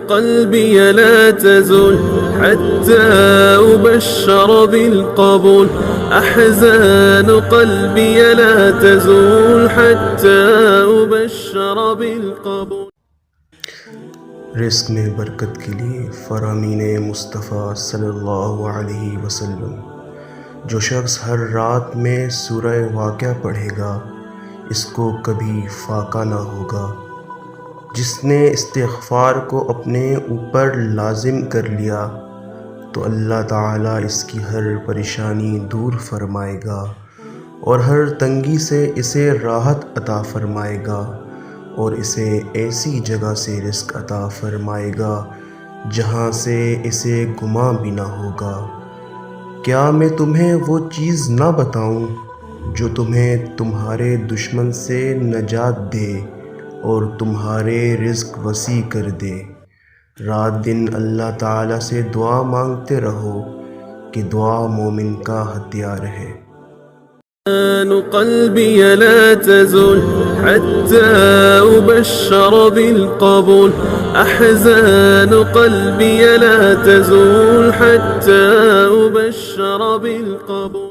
قلبي لا تزول حتى أبشر بالقبول أحزان قلبي لا تزول حتى أبشر بالقبول. رزق میں برکت کے لیے فرامین مصطفیٰ صلی اللہ علیہ وسلم. جو شخص ہر رات میں سورہ واقعہ پڑھے گا اس کو کبھی فاقہ نہ ہوگا. جس نے استغفار کو اپنے اوپر لازم کر لیا تو اللہ تعالیٰ اس کی ہر پریشانی دور فرمائے گا اور ہر تنگی سے اسے راحت عطا فرمائے گا اور اسے ایسی جگہ سے رزق عطا فرمائے گا جہاں سے اسے گمان بھی نہ ہوگا. کیا میں تمہیں وہ چیز نہ بتاؤں جو تمہیں تمہارے دشمن سے نجات دے اور تمہارے رزق وسیع کر دے. رات دن اللہ تعالیٰ سے دعا مانگتے رہو کہ دعا مومن کا ہتھیار ہے. قلبي لا تزول حتى أبشر بالقبول أحزان قلبي لا تزول حتى أبشر بالقبول.